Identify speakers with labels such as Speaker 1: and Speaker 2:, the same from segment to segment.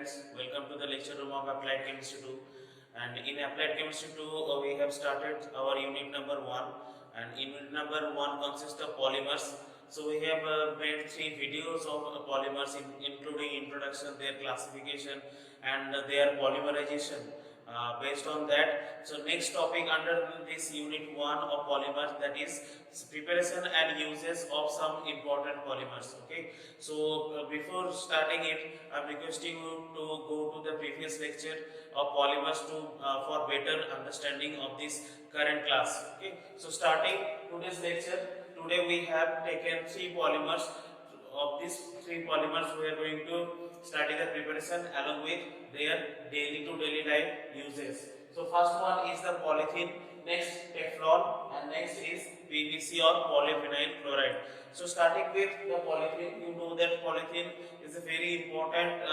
Speaker 1: friends, welcome to the lecture room of Applied Chemistry 2. And in Applied Chemistry 2, we have started our unit number 1. And unit number 1 consists of polymers. So we have made 3 videos of polymers including introduction, their classification and their polymerization. Based on that, so next topic under this unit 1 of polymers, that is preparation and uses of some important polymers. Okay, so before starting it, I'm requesting you to go to the previous lecture of polymers to for better understanding of this current class. Okay, so starting today's lecture, today we have taken 3 polymers. Of these 3 polymers, we are going to study the preparation along with their daily to daily life uses. So first one is the polythene, next Teflon, and next is PVC or polyphenyl chloride. So starting with the polythene, you know that polythene is a very important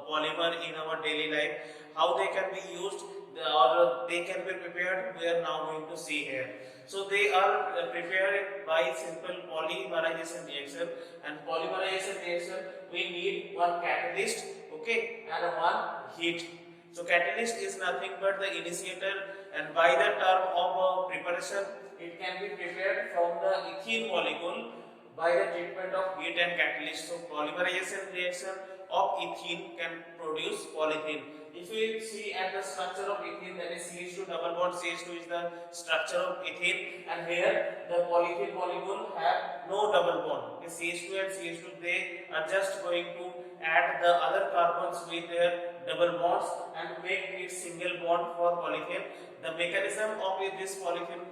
Speaker 1: polymer in our daily life. How they can be used or they can be prepared, we are now going to see here. So they are prepared by simple polymerization reaction, and polymerization reaction we need one catalyst, okay, and one heat. So catalyst is nothing but the initiator, and by the term of preparation it can be prepared from the ethene molecule by the treatment of heat and catalyst. So polymerization reaction of ethene can produce polythene. If we see at the structure of ethene, that is CH2 double bond, CH2 is the structure of ethene, and here the polythene molecule have no double bond. Okay, CH2 and CH2, they are just going to add the other carbons with their double bonds and make it single bond for polythene. The mechanism of this polythene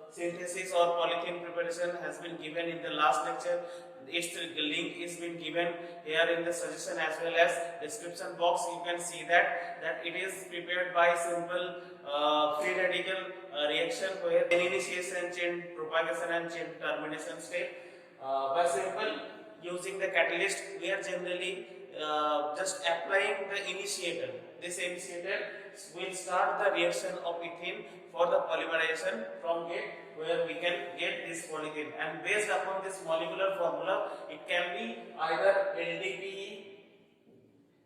Speaker 1: synthesis or polythene preparation has been given in the last lecture. Its link is been given here in the suggestion as well as description box. You can see that it is prepared by simple free radical reaction where initiation, chain propagation and chain termination step. By simple using the catalyst, we are generally just applying the initiator. This initiator will start the reaction of ethene for the polymerization from where we can get this polythene, and based upon this molecular formula it can be either LDPE,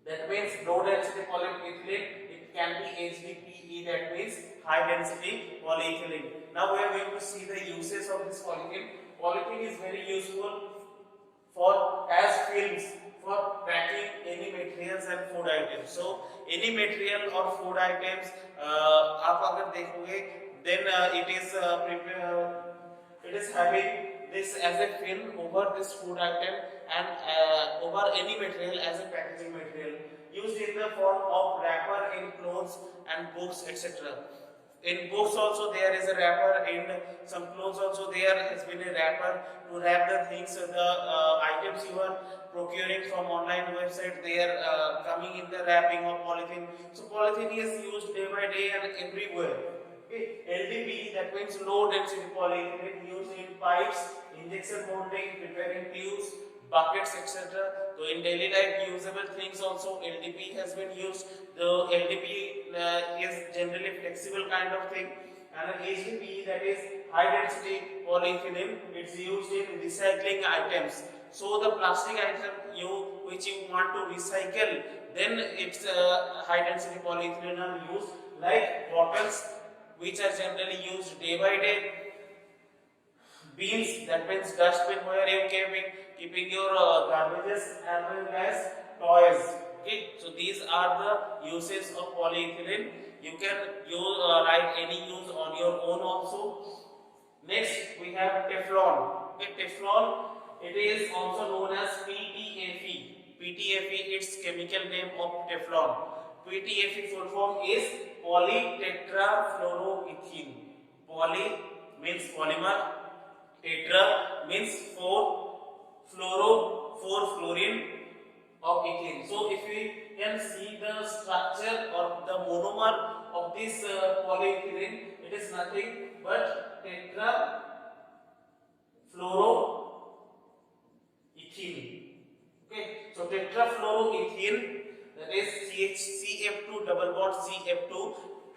Speaker 1: that means low density polyethylene, it can be HDPE, that means high density polyethylene. Now we are going to see the uses of this polythene. Polythene is very useful for as films for packing any materials and food items. So any material or food items आप अगर देखोगे then it is having this as a film over this food item and over any material as a packaging material, used in the form of wrapper in clothes and books, etc. In books also there is a wrapper, in some clothes also there has been a wrapper to wrap the things, the items you are procuring from online website, they are coming in the wrapping of polythene. So polythene is used day by day and everywhere. Okay. LDPE, that means low density polyethylene, used in pipes, injection molding, preparing tubes, buckets, etc. So in daily life usable things also LDPE has been used. The LDPE is generally flexible kind of thing, and an HDPE, that is high density polyethylene, it's used in recycling items. So the plastic item which you want to recycle, then it's high density polyethylene are used, like bottles which are generally used day by day, bins, that means dustbin where you keeping your garbages as well as toys. Okay, so these are the uses of polyethylene. You can write any use on your own also. Next we have Teflon. Okay, Teflon, it is also known as Ptfe. Ptfe, its chemical name of Teflon. Ptfe full form is polytetrafluoroethene. Poly means polymer, tetra means 4, fluoro 4 fluorine of ethene. So if we can see the structure or the monomer of this polyethylene, it is nothing but tetrafluoroethene. Okay, so tetrafluoroethene, that is CF2 double bond CF2,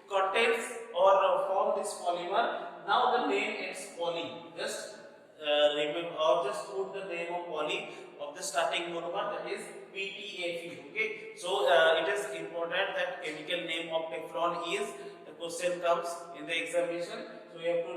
Speaker 1: contains or form this polymer. Now the name is poly. Just remember or just put the name of poly of the starting monomer, that is Ptfe. Okay, so it is important that chemical name of Teflon is, the question comes in the examination, so you have to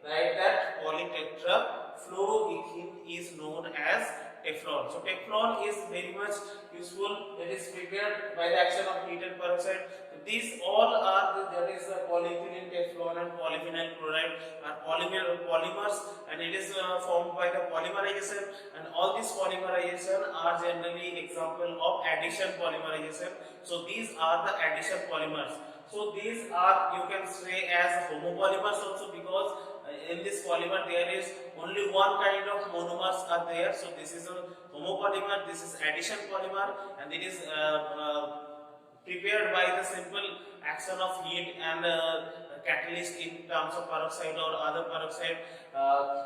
Speaker 1: write that polytetrafluoroethene is known as Teflon. So Teflon is very much useful. It is prepared by the action of heat and peroxide. These all are that is polyethylene, Teflon, and polyphenyl chloride are polymers, and it is formed by the polymerization. And all these polymerization are generally example of addition polymerization. So these are the addition polymers. So these are, you can say, as homopolymers also, because in this polymer there is only one kind of monomers are there. So this is a homopolymer, this is addition polymer, and it is prepared by the simple action of heat and catalyst in terms of peroxide or other peroxide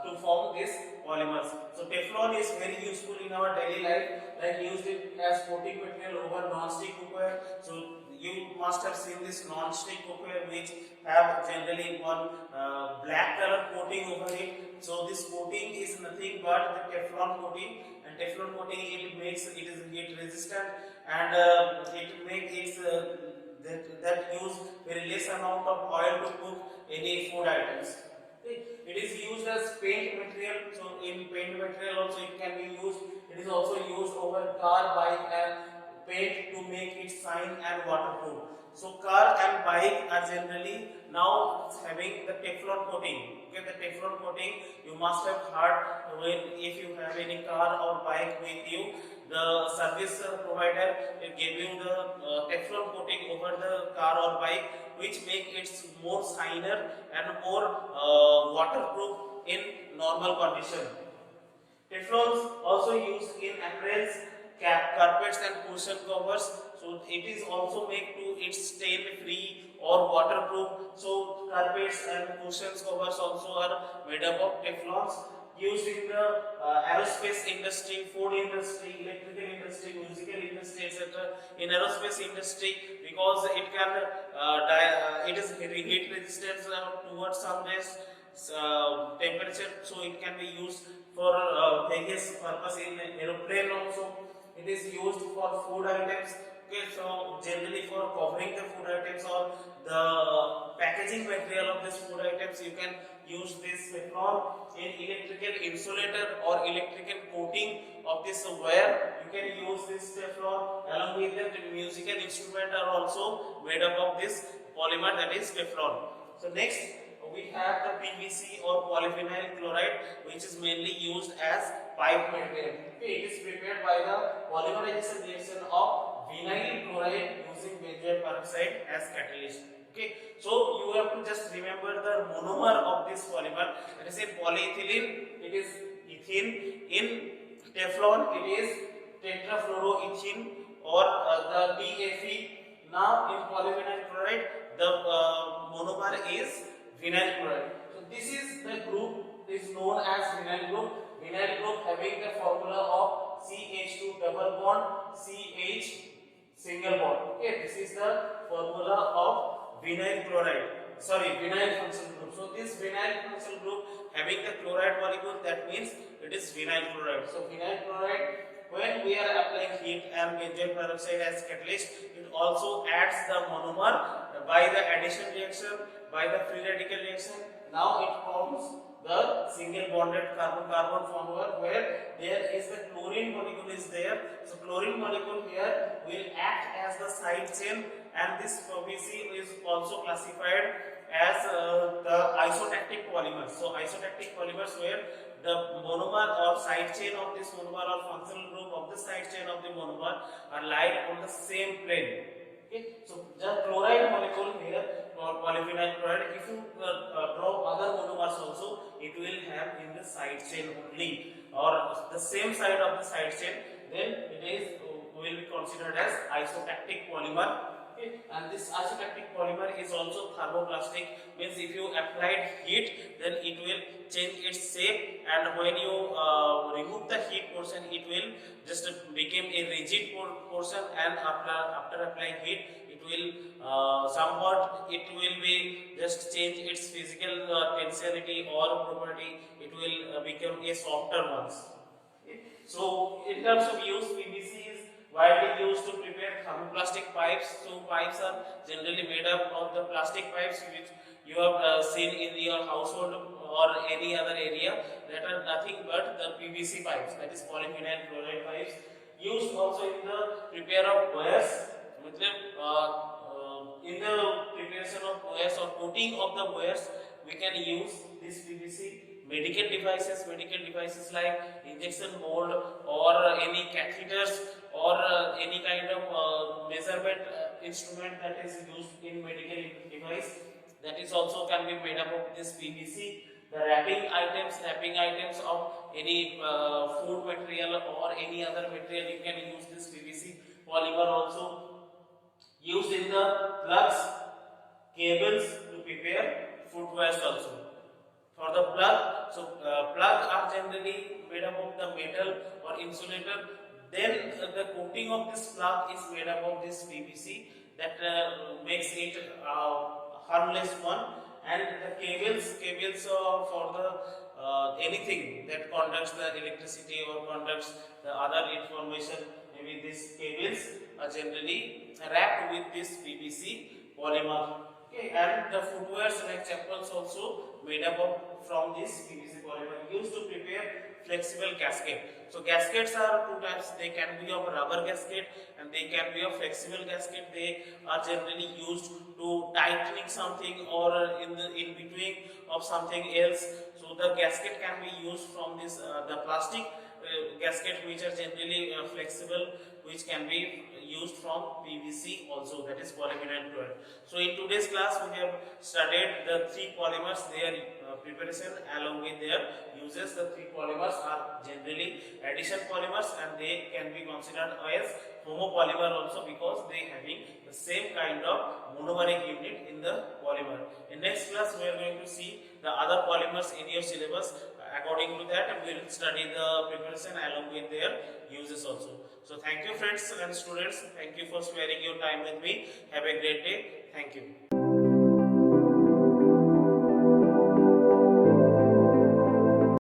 Speaker 1: to form these polymers. So Teflon is very useful in our daily life, like used it as coating material over non-stick cookware. So you must have seen this non-stick cookware which have generally one black color coating over it. So this coating is nothing but the Teflon coating, and Teflon coating it makes it is heat resistant, and it makes it that use very less amount of oil to cook any food items. It is used as paint material. So in paint material also it can be used. It is also used over car, bike, and paint to make it shine and waterproof. So car and bike are generally now having the Teflon coating. Okay, the Teflon coating you must have heard when if you have any car or bike with you, the service provider gave you the Teflon coating over the car or bike, which make it more shiner and more waterproof in normal condition. Teflons also used in apparels, carpets, and cushion covers. So it is also made to its stain free or waterproof. So carpets and cushions covers also are made up of Teflons, used in the aerospace industry, food industry, electrical industry, musical industry, etc. In aerospace industry, because it can it is heat resistant towards some less temperature, so it can be used for various purpose. In aeroplane also it is used for food items. Okay, so generally for covering the food items or the packaging material of these food items, you can use this Teflon. In electrical insulator or electrical coating of this wire, you can use this Teflon. Along with that, musical instruments are also made up of this polymer, that is Teflon. So next we have the PVC or polyphenyl chloride, which is mainly used as pipe material. Okay, it is prepared by the polymerization reaction of vinyl chloride using benzoyl peroxide as catalyst. Okay, so you have to just remember the monomer of this polymer. That is in polyethylene, it is ethene. In Teflon, it is tetrafluoroethene or the Ptfe. Now in polyphenyl chloride, the monomer is vinyl chloride. So this is the group is known as vinyl group. Vinyl group having the formula of CH2 double bond CH single bond. Okay, this is the formula of vinyl chloride. Vinyl functional group. So this vinyl functional group having the chloride molecule, that means it is vinyl chloride. So vinyl chloride, when we are applying heat and benzoyl peroxide as catalyst, it also adds the monomer by the addition reaction, by the free radical reaction. Now it forms the single bonded carbon-carbon formula, where there is the chlorine molecule is there. So chlorine molecule here will act as the side chain, and this PVC is also classified as the isotactic polymers. So isotactic polymers, where the monomer or side chain of this monomer or functional group of the side chain of the monomer are laid on the same plane. Okay, so the chloride molecule here or polyphenyl chloride, if you draw other monomers also, it will have in the side chain only or the same side of the side chain, then it is will be considered as isotactic polymer. Okay. And this isotactic polymer is also thermoplastic, means if you applied heat, then it will change its shape, and when you remove the heat portion, it will just become a rigid portion, and after applying heat, it will somewhat it will be just change its physical tensility or property. It will become a softer ones. Okay. So in terms of use, PVC is widely used to prepare thermoplastic pipes. So pipes are generally made up of the plastic pipes which you have seen in your household or any other area, that are nothing but the PVC pipes, that is polyphenyl chloride pipes, used also in the repair of wires. In the preparation of wires or coating of the wires, we can use this PVC. Medical devices like injection mold or any catheters or any kind of measurement instrument that is used in medical device, that is also can be made up of this PVC. The wrapping items of any food material or any other material, you can use this PVC polymer also. Used in the plugs, cables to prepare footwears also. For the plug, so plug are generally made up of the metal or insulator. Then the coating of this plug is made up of this PVC that makes it harmless one. And the cables for the anything that conducts the electricity or conducts the other information. Maybe these cables are generally wrapped with this PVC polymer. Okay, and the footwears like chappals also made up of from this PVC polymer, used to prepare flexible gasket. So gaskets are two types. They can be of rubber gasket and they can be of flexible gasket. They are generally used to tightening something or in between of something else. So the gasket can be used from this the plastic gasket which are generally flexible, which can be used from PVC also, that is polyphenyl chloride. So in today's class we have studied the three polymers, their preparation along with their uses. The three polymers are generally addition polymers and they can be considered as homopolymer also because they having the same kind of monomeric unit in the polymer. In next class we are going to see the other polymers in your syllabus. According to that, we will study the preparation along with their uses also. So thank you friends and students. Thank you for sparing your time with me. Have a great day. Thank you.